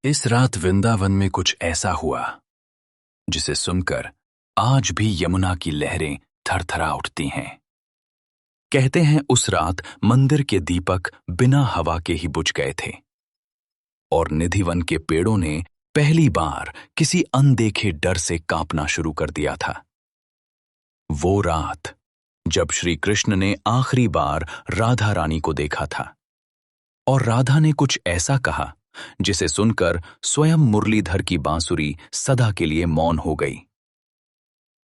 इस रात वृंदावन में कुछ ऐसा हुआ जिसे सुनकर आज भी यमुना की लहरें थरथरा उठती हैं। कहते हैं उस रात मंदिर के दीपक बिना हवा के ही बुझ गए थे और निधिवन के पेड़ों ने पहली बार किसी अनदेखे डर से कांपना शुरू कर दिया था। वो रात जब श्री कृष्ण ने आखिरी बार राधा रानी को देखा था और राधा ने कुछ ऐसा कहा जिसे सुनकर स्वयं मुरलीधर की बांसुरी सदा के लिए मौन हो गई।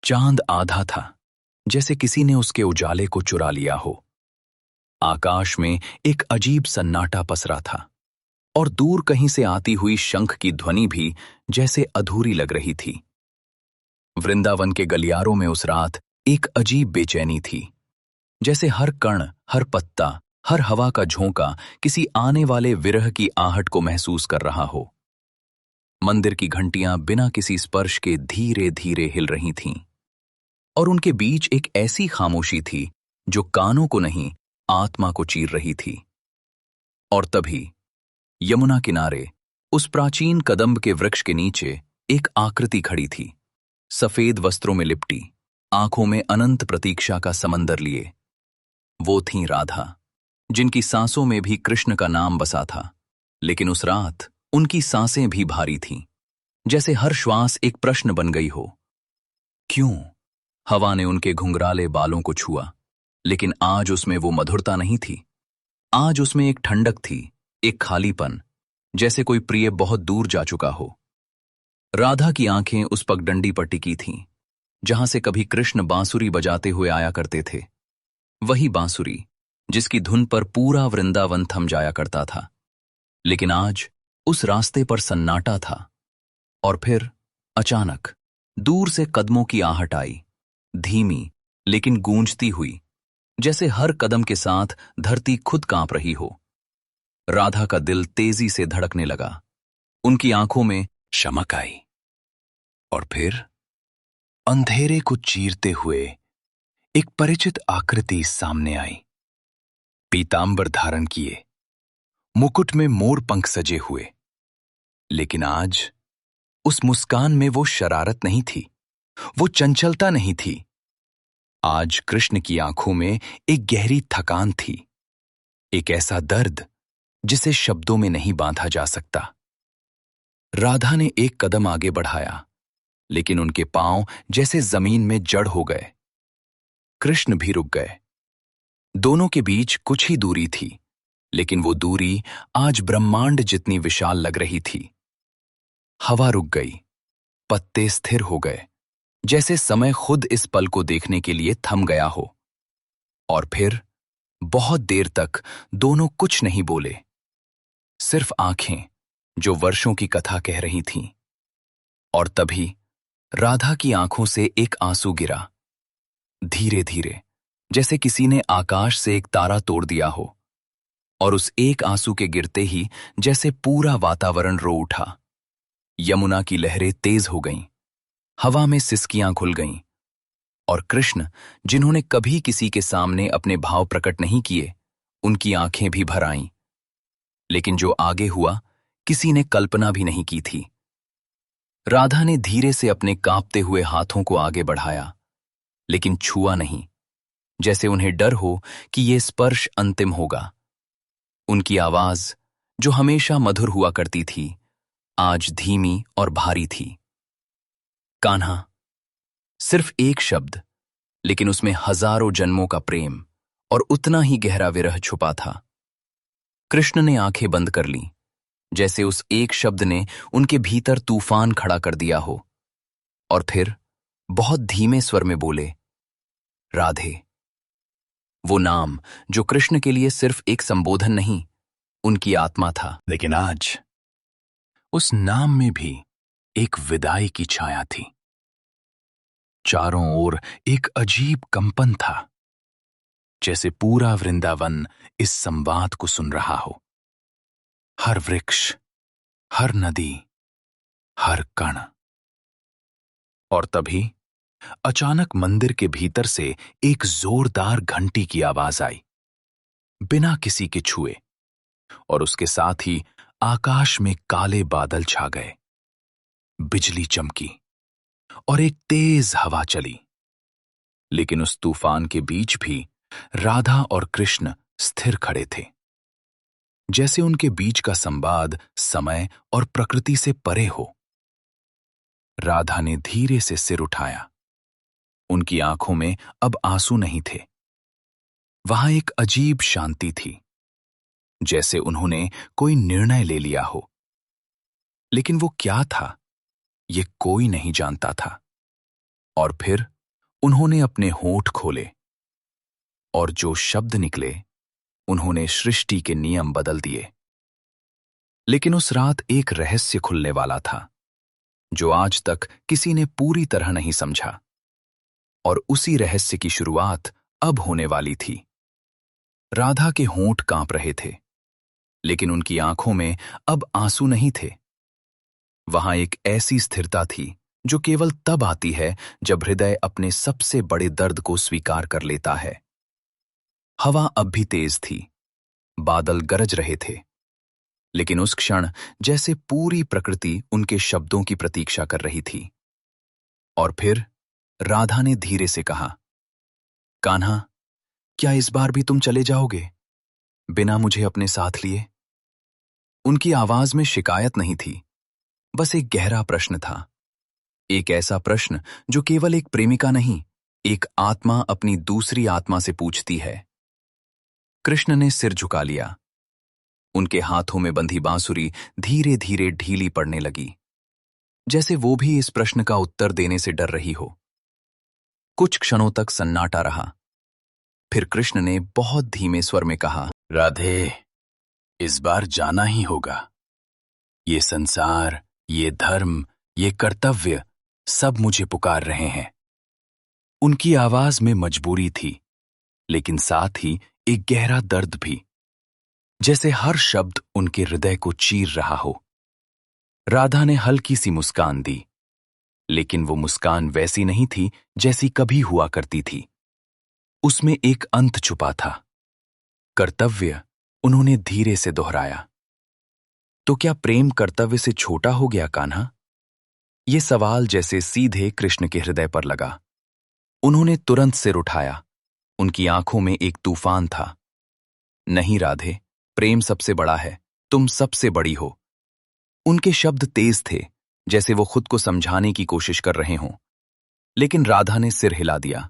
चांद आधा था, जैसे किसी ने उसके उजाले को चुरा लिया हो। आकाश में एक अजीब सन्नाटा पसरा था और दूर कहीं से आती हुई शंख की ध्वनि भी जैसे अधूरी लग रही थी। वृंदावन के गलियारों में उस रात एक अजीब बेचैनी थी, जैसे हर कण, हर पत्ता, हर हवा का झोंका किसी आने वाले विरह की आहट को महसूस कर रहा हो। मंदिर की घंटियां बिना किसी स्पर्श के धीरे धीरे हिल रही थीं और उनके बीच एक ऐसी खामोशी थी जो कानों को नहीं, आत्मा को चीर रही थी। और तभी यमुना किनारे उस प्राचीन कदम्ब के वृक्ष के नीचे एक आकृति खड़ी थी, सफेद वस्त्रों में लिपटी, आंखों में अनंत प्रतीक्षा का समंदर लिए। वो थीं राधा, जिनकी सांसों में भी कृष्ण का नाम बसा था, लेकिन उस रात उनकी सांसें भी भारी थीं, जैसे हर श्वास एक प्रश्न बन गई हो। क्यों? हवा ने उनके घुंघराले बालों को छुआ, लेकिन आज उसमें वो मधुरता नहीं थी। आज उसमें एक ठंडक थी, एक खालीपन, जैसे कोई प्रिय बहुत दूर जा चुका हो। राधा की आंखें उस पगडंडी पर टिकी थीं, जहां से कभी कृष्ण बांसुरी बजाते हुए आया करते थे। वही बांसुरी जिसकी धुन पर पूरा वृंदावन थम जाया करता था। लेकिन आज उस रास्ते पर सन्नाटा था और फिर अचानक दूर से कदमों की आहट आई, धीमी लेकिन गूंजती हुई, जैसे हर कदम के साथ धरती खुद कांप रही हो। राधा का दिल तेजी से धड़कने लगा, उनकी आंखों में चमक आई और फिर अंधेरे को चीरते हुए एक परिचित आकृति सामने आई। पीतांबर धारण किए, मुकुट में मोर पंख सजे हुए, लेकिन आज उस मुस्कान में वो शरारत नहीं थी, वो चंचलता नहीं थी। आज कृष्ण की आंखों में एक गहरी थकान थी, एक ऐसा दर्द जिसे शब्दों में नहीं बांधा जा सकता। राधा ने एक कदम आगे बढ़ाया, लेकिन उनके पांव जैसे जमीन में जड़ हो गए। कृष्ण भी रुक गए। दोनों के बीच कुछ ही दूरी थी, लेकिन वो दूरी आज ब्रह्मांड जितनी विशाल लग रही थी। हवा रुक गई, पत्ते स्थिर हो गए, जैसे समय खुद इस पल को देखने के लिए थम गया हो। और फिर बहुत देर तक दोनों कुछ नहीं बोले, सिर्फ आंखें जो वर्षों की कथा कह रही थीं। और तभी राधा की आंखों से एक आंसू गिरा, धीरे धीरे, जैसे किसी ने आकाश से एक तारा तोड़ दिया हो। और उस एक आंसू के गिरते ही जैसे पूरा वातावरण रो उठा। यमुना की लहरें तेज हो गईं, हवा में सिसकियां घुल गईं और कृष्ण, जिन्होंने कभी किसी के सामने अपने भाव प्रकट नहीं किए, उनकी आंखें भी भर आईं। लेकिन जो आगे हुआ किसी ने कल्पना भी नहीं की थी। राधा ने धीरे से अपने कांपते हुए हाथों को आगे बढ़ाया, लेकिन छुआ नहीं, जैसे उन्हें डर हो कि ये स्पर्श अंतिम होगा। उनकी आवाज, जो हमेशा मधुर हुआ करती थी, आज धीमी और भारी थी। कान्हा। सिर्फ एक शब्द, लेकिन उसमें हजारों जन्मों का प्रेम और उतना ही गहरा विरह छुपा था। कृष्ण ने आंखें बंद कर लीं, जैसे उस एक शब्द ने उनके भीतर तूफान खड़ा कर दिया हो। और फिर बहुत धीमे स्वर में बोले, राधे। वो नाम जो कृष्ण के लिए सिर्फ एक संबोधन नहीं, उनकी आत्मा था। लेकिन आज उस नाम में भी एक विदाई की छाया थी। चारों ओर एक अजीब कंपन था, जैसे पूरा वृंदावन इस संवाद को सुन रहा हो। हर वृक्ष, हर नदी, हर कण। और तभी अचानक मंदिर के भीतर से एक जोरदार घंटी की आवाज आई, बिना किसी के छुए, और उसके साथ ही आकाश में काले बादल छा गए, बिजली चमकी और एक तेज हवा चली। लेकिन उस तूफान के बीच भी राधा और कृष्ण स्थिर खड़े थे, जैसे उनके बीच का संवाद समय और प्रकृति से परे हो। राधा ने धीरे से सिर उठाया। उनकी आंखों में अब आंसू नहीं थे। वहां एक अजीब शांति थी, जैसे उन्होंने कोई निर्णय ले लिया हो। लेकिन वो क्या था, ये कोई नहीं जानता था। और फिर उन्होंने अपने होंठ खोले और जो शब्द निकले, उन्होंने सृष्टि के नियम बदल दिए। लेकिन उस रात एक रहस्य खुलने वाला था, जो आज तक किसी ने पूरी तरह नहीं समझा। और उसी रहस्य की शुरुआत अब होने वाली थी। राधा के होंठ कांप रहे थे, लेकिन उनकी आंखों में अब आंसू नहीं थे। वहां एक ऐसी स्थिरता थी जो केवल तब आती है जब हृदय अपने सबसे बड़े दर्द को स्वीकार कर लेता है। हवा अब भी तेज थी, बादल गरज रहे थे, लेकिन उस क्षण जैसे पूरी प्रकृति उनके शब्दों की प्रतीक्षा कर रही थी। और फिर राधा ने धीरे से कहा, कान्हा, क्या इस बार भी तुम चले जाओगे, बिना मुझे अपने साथ लिए? उनकी आवाज में शिकायत नहीं थी, बस एक गहरा प्रश्न था। एक ऐसा प्रश्न जो केवल एक प्रेमिका नहीं, एक आत्मा अपनी दूसरी आत्मा से पूछती है। कृष्ण ने सिर झुका लिया। उनके हाथों में बंधी बांसुरी धीरे धीरे ढीली पड़ने लगी, जैसे वो भी इस प्रश्न का उत्तर देने से डर रही हो। कुछ क्षणों तक सन्नाटा रहा। फिर कृष्ण ने बहुत धीमे स्वर में कहा, राधे, इस बार जाना ही होगा। ये संसार, ये धर्म, ये कर्तव्य सब मुझे पुकार रहे हैं। उनकी आवाज में मजबूरी थी, लेकिन साथ ही एक गहरा दर्द भी, जैसे हर शब्द उनके हृदय को चीर रहा हो। राधा ने हल्की सी मुस्कान दी, लेकिन वो मुस्कान वैसी नहीं थी जैसी कभी हुआ करती थी। उसमें एक अंत छुपा था। कर्तव्य, उन्होंने धीरे से दोहराया। तो क्या प्रेम कर्तव्य से छोटा हो गया, कान्हा? ये सवाल जैसे सीधे कृष्ण के हृदय पर लगा। उन्होंने तुरंत सिर उठाया। उनकी आंखों में एक तूफान था। नहीं राधे, प्रेम सबसे बड़ा है, तुम सबसे बड़ी हो। उनके शब्द तेज थे, जैसे वो खुद को समझाने की कोशिश कर रहे हों। लेकिन राधा ने सिर हिला दिया।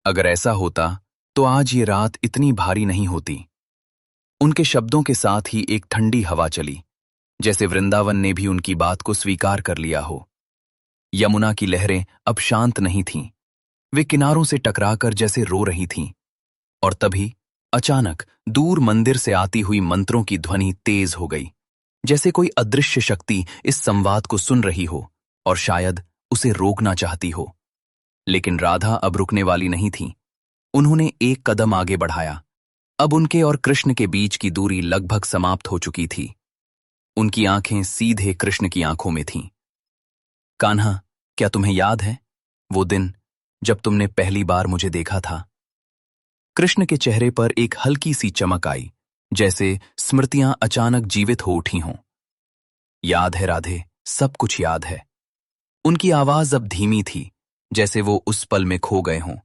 अगर ऐसा होता तो आज ये रात इतनी भारी नहीं होती। उनके शब्दों के साथ ही एक ठंडी हवा चली, जैसे वृंदावन ने भी उनकी बात को स्वीकार कर लिया हो। यमुना की लहरें अब शांत नहीं थीं। वे किनारों से टकराकर जैसे रो रही थीं। और तभी अचानक दूर मंदिर से आती हुई मंत्रों की ध्वनि तेज हो गई, जैसे कोई अदृश्य शक्ति इस संवाद को सुन रही हो और शायद उसे रोकना चाहती हो। लेकिन राधा अब रुकने वाली नहीं थी। उन्होंने एक कदम आगे बढ़ाया। अब उनके और कृष्ण के बीच की दूरी लगभग समाप्त हो चुकी थी। उनकी आंखें सीधे कृष्ण की आंखों में थीं। कान्हा, क्या तुम्हें याद है वो दिन जब तुमने पहली बार मुझे देखा था? कृष्ण के चेहरे पर एक हल्की सी चमक आई, जैसे स्मृतियां अचानक जीवित हो उठी हों। याद है राधे, सब कुछ याद है। उनकी आवाज अब धीमी थी, जैसे वो उस पल में खो गए हों।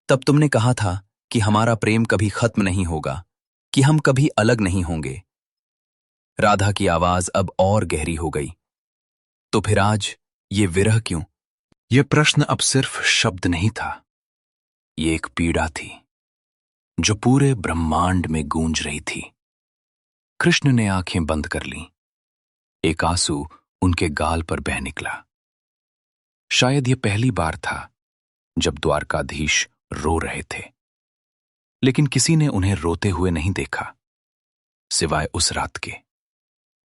तब तुमने कहा था कि हमारा प्रेम कभी खत्म नहीं होगा, कि हम कभी अलग नहीं होंगे। राधा की आवाज अब और गहरी हो गई। तो फिर आज ये विरह क्यों? यह प्रश्न अब सिर्फ शब्द नहीं था, ये एक पीड़ा थी जो पूरे ब्रह्मांड में गूंज रही थी। कृष्ण ने आंखें बंद कर लीं। एक आंसू उनके गाल पर बह निकला। शायद यह पहली बार था जब द्वारकाधीश रो रहे थे, लेकिन किसी ने उन्हें रोते हुए नहीं देखा, सिवाय उस रात के,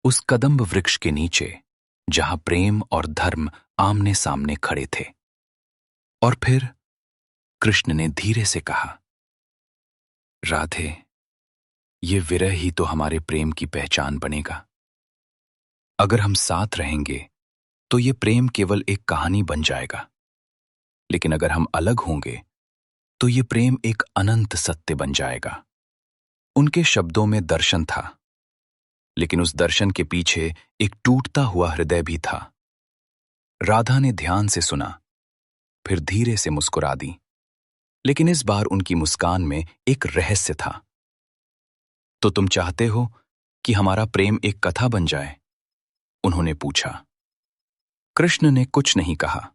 उस कदम्ब वृक्ष के नीचे, जहां प्रेम और धर्म आमने सामने खड़े थे। और फिर कृष्ण ने धीरे से कहा, राधे, ये विरह ही तो हमारे प्रेम की पहचान बनेगा। अगर हम साथ रहेंगे तो ये प्रेम केवल एक कहानी बन जाएगा, लेकिन अगर हम अलग होंगे तो ये प्रेम एक अनंत सत्य बन जाएगा। उनके शब्दों में दर्शन था, लेकिन उस दर्शन के पीछे एक टूटता हुआ हृदय भी था। राधा ने ध्यान से सुना, फिर धीरे से मुस्कुरा दी, लेकिन इस बार उनकी मुस्कान में एक रहस्य था। तो तुम चाहते हो कि हमारा प्रेम एक कथा बन जाए? उन्होंने पूछा। कृष्ण ने कुछ नहीं कहा,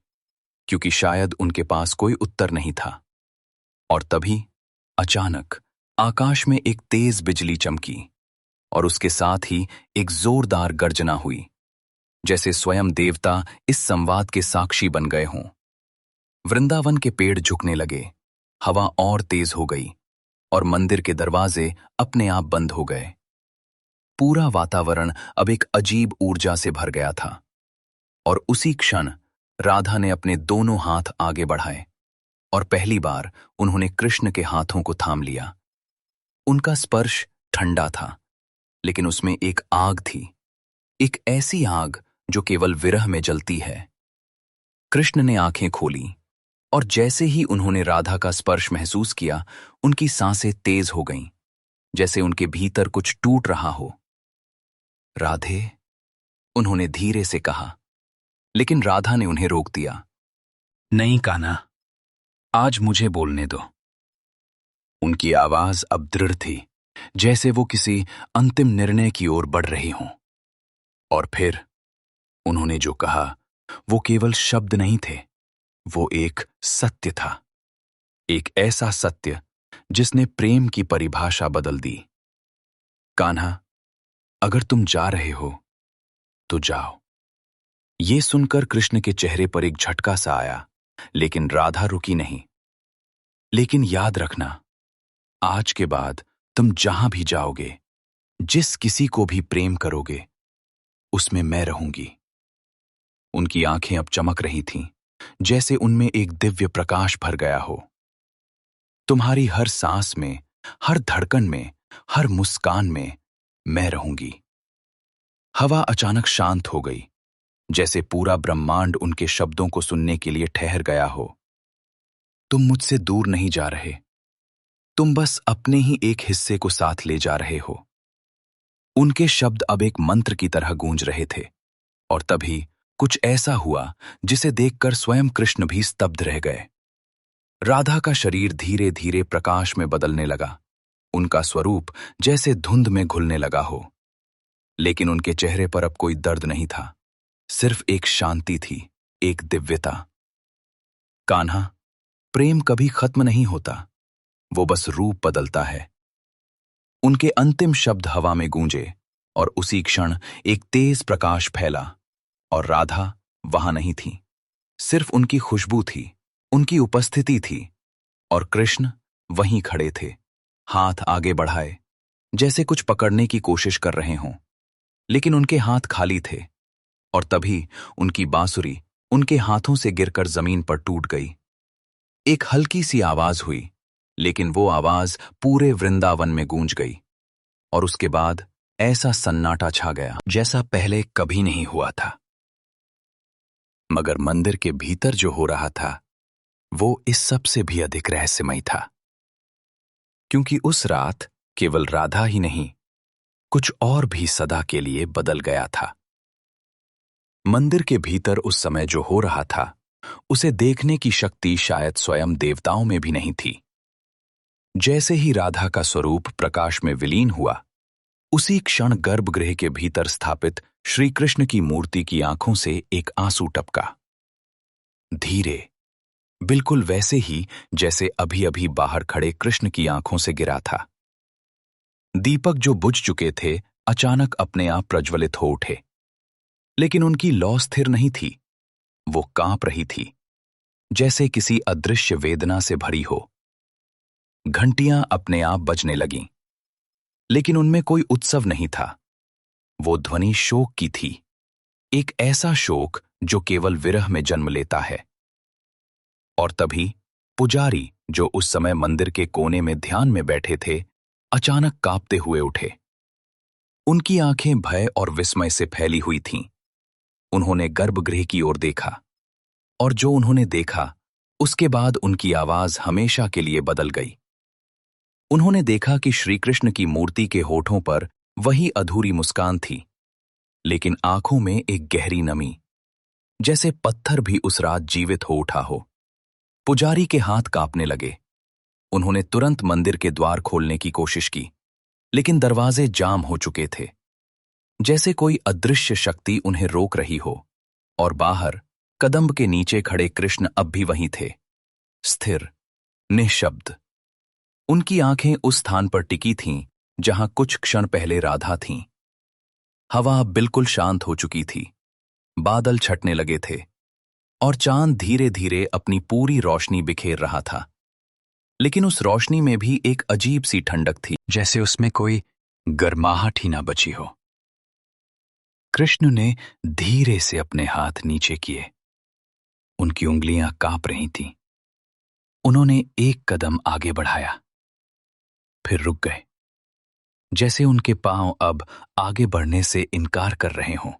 क्योंकि शायद उनके पास कोई उत्तर नहीं था। और तभी अचानक आकाश में एक तेज बिजली चमकी और उसके साथ ही एक जोरदार गर्जना हुई, जैसे स्वयं देवता इस संवाद के साक्षी बन गए हों। वृंदावन के पेड़ झुकने लगे, हवा और तेज हो गई और मंदिर के दरवाजे अपने आप बंद हो गए। पूरा वातावरण अब एक अजीब ऊर्जा से भर गया था और उसी क्षण राधा ने अपने दोनों हाथ आगे बढ़ाए और पहली बार उन्होंने कृष्ण के हाथों को थाम लिया। उनका स्पर्श ठंडा था, लेकिन उसमें एक आग थी, एक ऐसी आग जो केवल विरह में जलती है। कृष्ण ने आंखें खोली और जैसे ही उन्होंने राधा का स्पर्श महसूस किया, उनकी सांसें तेज हो गईं, जैसे उनके भीतर कुछ टूट रहा हो। राधे, उन्होंने धीरे से कहा, लेकिन राधा ने उन्हें रोक दिया। नहीं कान्हा, आज मुझे बोलने दो। उनकी आवाज अब दृढ़ थी, जैसे वो किसी अंतिम निर्णय की ओर बढ़ रही हों। और फिर उन्होंने जो कहा वो केवल शब्द नहीं थे, वो एक सत्य था, एक ऐसा सत्य जिसने प्रेम की परिभाषा बदल दी। कान्हा, अगर तुम जा रहे हो तो जाओ। ये सुनकर कृष्ण के चेहरे पर एक झटका सा आया, लेकिन राधा रुकी नहीं। लेकिन याद रखना, आज के बाद तुम जहां भी जाओगे, जिस किसी को भी प्रेम करोगे, उसमें मैं रहूंगी। उनकी आंखें अब चमक रही थीं, जैसे उनमें एक दिव्य प्रकाश भर गया हो। तुम्हारी हर सांस में, हर धड़कन में, हर मुस्कान में मैं रहूंगी। हवा अचानक शांत हो गई, जैसे पूरा ब्रह्मांड उनके शब्दों को सुनने के लिए ठहर गया हो। तुम मुझसे दूर नहीं जा रहे, तुम बस अपने ही एक हिस्से को साथ ले जा रहे हो। उनके शब्द अब एक मंत्र की तरह गूंज रहे थे, और तभी कुछ ऐसा हुआ जिसे देखकर स्वयं कृष्ण भी स्तब्ध रह गए। राधा का शरीर धीरे धीरे प्रकाश में बदलने लगा, उनका स्वरूप जैसे धुंध में घुलने लगा हो। लेकिन उनके चेहरे पर अब कोई दर्द नहीं था, सिर्फ एक शांति थी, एक दिव्यता। कान्हा, प्रेम कभी खत्म नहीं होता, वो बस रूप बदलता है। उनके अंतिम शब्द हवा में गूंजे और उसी क्षण एक तेज प्रकाश फैला और राधा वहां नहीं थी। सिर्फ उनकी खुशबू थी, उनकी उपस्थिति थी, और कृष्ण वहीं खड़े थे, हाथ आगे बढ़ाए, जैसे कुछ पकड़ने की कोशिश कर रहे हों, लेकिन उनके हाथ खाली थे। और तभी उनकी बांसुरी उनके हाथों से गिरकर जमीन पर टूट गई। एक हल्की सी आवाज हुई, लेकिन वो आवाज पूरे वृंदावन में गूंज गई, और उसके बाद ऐसा सन्नाटा छा गया जैसा पहले कभी नहीं हुआ था। मगर मंदिर के भीतर जो हो रहा था, वो इस सब से भी अधिक रहस्यमय था, क्योंकि उस रात केवल राधा ही नहीं, कुछ और भी सदा के लिए बदल गया था। मंदिर के भीतर उस समय जो हो रहा था, उसे देखने की शक्ति शायद स्वयं देवताओं में भी नहीं थी। जैसे ही राधा का स्वरूप प्रकाश में विलीन हुआ, उसी क्षण गर्भगृह के भीतर स्थापित श्री कृष्ण की मूर्ति की आंखों से एक आंसू टपका। धीरे, बिल्कुल वैसे ही जैसे अभी अभी बाहर खड़े कृष्ण की आंखों से गिरा था। दीपक जो बुझ चुके थे, अचानक अपने आप प्रज्वलित हो उठे, लेकिन उनकी लौ स्थिर नहीं थी, वो कांप रही थी, जैसे किसी अदृश्य वेदना से भरी हो। घंटियां अपने आप बजने लगीं, लेकिन उनमें कोई उत्सव नहीं था। वो ध्वनि शोक की थी, एक ऐसा शोक जो केवल विरह में जन्म लेता है। और तभी पुजारी, जो उस समय मंदिर के कोने में ध्यान में बैठे थे, अचानक कांपते हुए उठे। उनकी आंखें भय और विस्मय से फैली हुई थीं। उन्होंने गर्भगृह की ओर देखा, और जो उन्होंने देखा, उसके बाद उनकी आवाज हमेशा के लिए बदल गई। उन्होंने देखा कि श्रीकृष्ण की मूर्ति के होठों पर वही अधूरी मुस्कान थी, लेकिन आंखों में एक गहरी नमी, जैसे पत्थर भी उस रात जीवित हो उठा हो। पुजारी के हाथ कांपने लगे। उन्होंने तुरंत मंदिर के द्वार खोलने की कोशिश की, लेकिन दरवाजे जाम हो चुके थे, जैसे कोई अदृश्य शक्ति उन्हें रोक रही हो। और बाहर कदम्ब के नीचे खड़े कृष्ण अब भी वहीं थे, स्थिर, निःशब्द। उनकी आंखें उस स्थान पर टिकी थीं जहां कुछ क्षण पहले राधा थीं। हवा अब बिल्कुल शांत हो चुकी थी, बादल छटने लगे थे और चांद धीरे धीरे अपनी पूरी रोशनी बिखेर रहा था। लेकिन उस रोशनी में भी एक अजीब सी ठंडक थी, जैसे उसमें कोई गर्माहट ही ना बची हो। कृष्ण ने धीरे से अपने हाथ नीचे किए। उनकी उंगलियां कांप रही थीं। उन्होंने एक कदम आगे बढ़ाया, फिर रुक गए, जैसे उनके पांव अब आगे बढ़ने से इनकार कर रहे हों।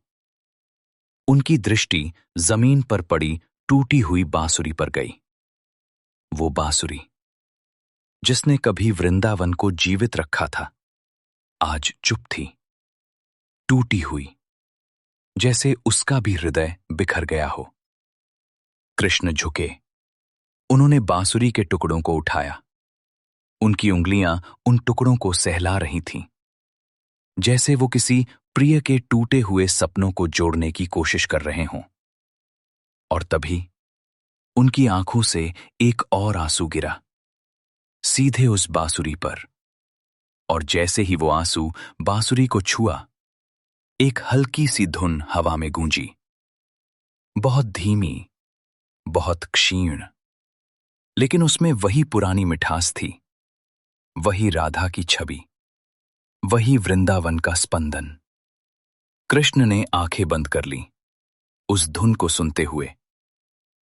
उनकी दृष्टि जमीन पर पड़ी टूटी हुई बांसुरी पर गई। वो बांसुरी जिसने कभी वृंदावन को जीवित रखा था, आज चुप थी, टूटी हुई, जैसे उसका भी हृदय बिखर गया हो। कृष्ण झुके। उन्होंने बांसुरी के टुकड़ों को उठाया। उनकी उंगलियां उन टुकड़ों को सहला रही थीं, जैसे वो किसी प्रिय के टूटे हुए सपनों को जोड़ने की कोशिश कर रहे हों। और तभी उनकी आंखों से एक और आंसू गिरा, सीधे उस बांसुरी पर। और जैसे ही वो आंसू बांसुरी को छुआ, एक हल्की सी धुन हवा में गूंजी, बहुत धीमी, बहुत क्षीण, लेकिन उसमें वही पुरानी मिठास थी, वही राधा की छवि, वही वृंदावन का स्पंदन। कृष्ण ने आंखें बंद कर ली, उस धुन को सुनते हुए,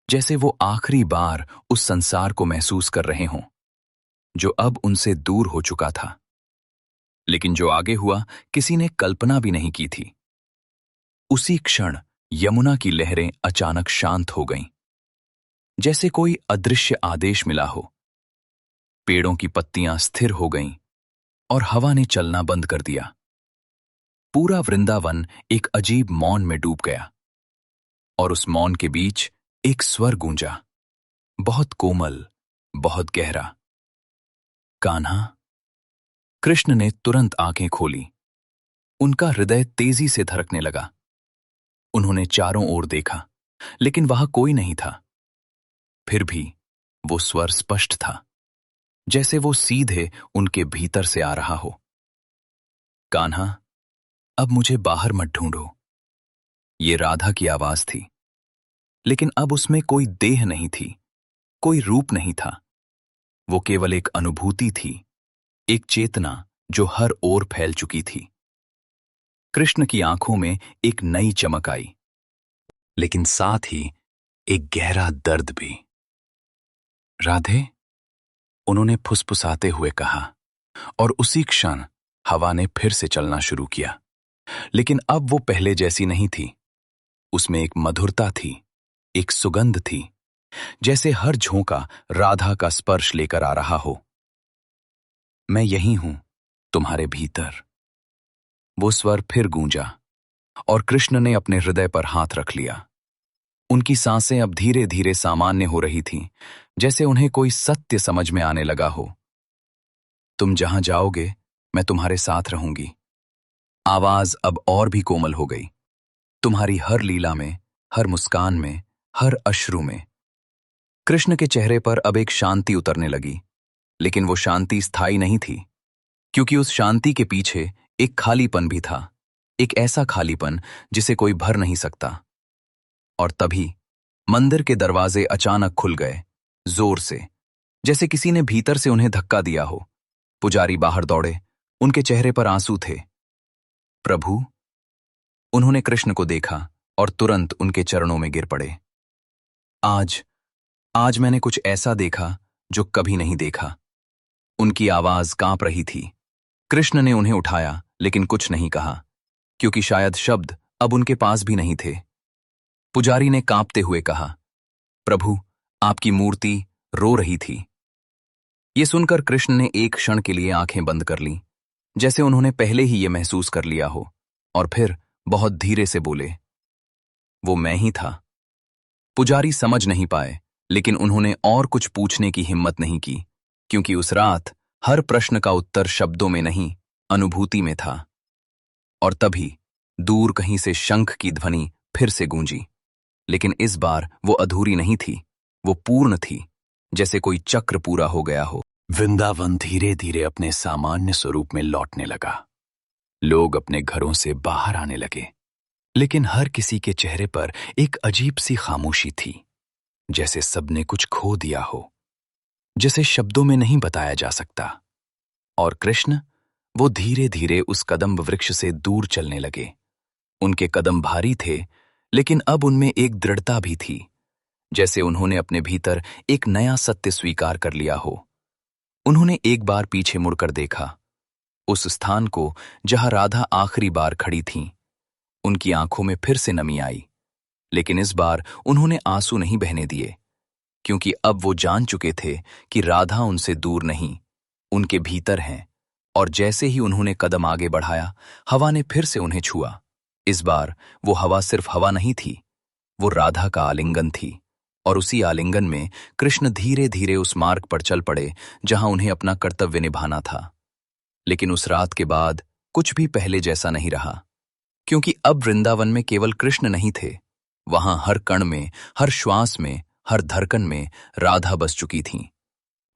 जैसे वो आखिरी बार उस संसार को महसूस कर रहे हों, जो अब उनसे दूर हो चुका था। लेकिन जो आगे हुआ, किसी ने कल्पना भी नहीं की थी। उसी क्षण यमुना की लहरें अचानक शांत हो गईं, जैसे कोई अदृश्य आदेश मिला हो। पेड़ों की पत्तियां स्थिर हो गईं और हवा ने चलना बंद कर दिया। पूरा वृंदावन एक अजीब मौन में डूब गया। और उस मौन के बीच एक स्वर गूंजा, बहुत कोमल, बहुत गहरा, कान्हा। कृष्ण ने तुरंत आंखें खोली। उनका हृदय तेजी से धड़कने लगा। उन्होंने चारों ओर देखा, लेकिन वहां कोई नहीं था। फिर भी वो स्वर स्पष्ट था, जैसे वो सीधे उनके भीतर से आ रहा हो। कान्हा, अब मुझे बाहर मत ढूंढो। ये राधा की आवाज थी, लेकिन अब उसमें कोई देह नहीं थी, कोई रूप नहीं था। वो केवल एक अनुभूति थी, एक चेतना जो हर ओर फैल चुकी थी। कृष्ण की आंखों में एक नई चमक आई, लेकिन साथ ही एक गहरा दर्द भी। राधे, उन्होंने फुसफुसाते हुए कहा, और उसी क्षण हवा ने फिर से चलना शुरू किया। लेकिन अब वो पहले जैसी नहीं थी। उसमें एक मधुरता थी, एक सुगंध थी, जैसे हर झोंका राधा का स्पर्श लेकर आ रहा हो। मैं यही हूं, तुम्हारे भीतर। वो स्वर फिर गूंजा और कृष्ण ने अपने हृदय पर हाथ रख लिया। उनकी सांसें अब धीरे धीरे सामान्य हो रही थीं, जैसे उन्हें कोई सत्य समझ में आने लगा हो। तुम जहां जाओगे, मैं तुम्हारे साथ रहूंगी। आवाज अब और भी कोमल हो गई। तुम्हारी हर लीला में, हर मुस्कान में, हर अश्रु में। कृष्ण के चेहरे पर अब एक शांति उतरने लगी, लेकिन वो शांति स्थायी नहीं थी, क्योंकि उस शांति के पीछे एक खालीपन भी था, एक ऐसा खालीपन जिसे कोई भर नहीं सकता। और तभी मंदिर के दरवाजे अचानक खुल गए, जोर से, जैसे किसी ने भीतर से उन्हें धक्का दिया हो। पुजारी बाहर दौड़े, उनके चेहरे पर आंसू थे। प्रभु, उन्होंने कृष्ण को देखा और तुरंत उनके चरणों में गिर पड़े। आज आज मैंने कुछ ऐसा देखा जो कभी नहीं देखा। उनकी आवाज कांप रही थी। कृष्ण ने उन्हें उठाया, लेकिन कुछ नहीं कहा, क्योंकि शायद शब्द अब उनके पास भी नहीं थे। पुजारी ने कांपते हुए कहा, प्रभु, आपकी मूर्ति रो रही थी। ये सुनकर कृष्ण ने एक क्षण के लिए आंखें बंद कर लीं, जैसे उन्होंने पहले ही ये महसूस कर लिया हो, और फिर बहुत धीरे से बोले, वो मैं ही था। पुजारी समझ नहीं पाए, लेकिन उन्होंने और कुछ पूछने की हिम्मत नहीं की, क्योंकि उस रात हर प्रश्न का उत्तर शब्दों में नहीं, अनुभूति में था। और तभी दूर कहीं से शंख की ध्वनि फिर से गूंजी, लेकिन इस बार वो अधूरी नहीं थी, वो पूर्ण थी, जैसे कोई चक्र पूरा हो गया हो। वृंदावन धीरे धीरे अपने सामान्य स्वरूप में लौटने लगा। लोग अपने घरों से बाहर आने लगे, लेकिन हर किसी के चेहरे पर एक अजीब सी खामोशी थी, जैसे सबने कुछ खो दिया हो, जिसे शब्दों में नहीं बताया जा सकता। और कृष्ण, वो धीरे धीरे उस कदम्ब वृक्ष से दूर चलने लगे। उनके कदम भारी थे, लेकिन अब उनमें एक दृढ़ता भी थी, जैसे उन्होंने अपने भीतर एक नया सत्य स्वीकार कर लिया हो। उन्होंने एक बार पीछे मुड़कर देखा, उस स्थान को जहां राधा आखिरी बार खड़ी थीं। उनकी आंखों में फिर से नमी आई, लेकिन इस बार उन्होंने आंसू नहीं बहने दिए, क्योंकि अब वो जान चुके थे कि राधा उनसे दूर नहीं, उनके भीतर हैं। और जैसे ही उन्होंने कदम आगे बढ़ाया, हवा ने फिर से उन्हें छुआ। इस बार वो हवा सिर्फ हवा नहीं थी, वो राधा का आलिंगन थी, और उसी आलिंगन में कृष्ण धीरे धीरे उस मार्ग पर चल पड़े जहां उन्हें अपना कर्तव्य निभाना था। लेकिन उस रात के बाद कुछ भी पहले जैसा नहीं रहा, क्योंकि अब वृंदावन में केवल कृष्ण नहीं थे, वहां हर कण में, हर श्वास में, हर धड़कन में राधा बस चुकी थीं।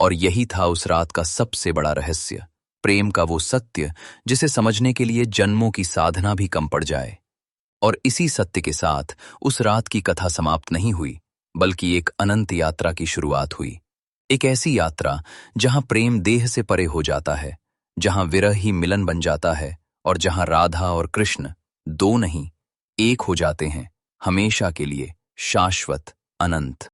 और यही था उस रात का सबसे बड़ा रहस्य, प्रेम का वो सत्य जिसे समझने के लिए जन्मों की साधना भी कम पड़ जाए। और इसी सत्य के साथ उस रात की कथा समाप्त नहीं हुई, बल्कि एक अनंत यात्रा की शुरुआत हुई। एक ऐसी यात्रा जहां प्रेम देह से परे हो जाता है, जहां विरह ही मिलन बन जाता है, और जहां राधा और कृष्ण दो नहीं, एक हो जाते हैं, हमेशा के लिए, शाश्वत, अनंत।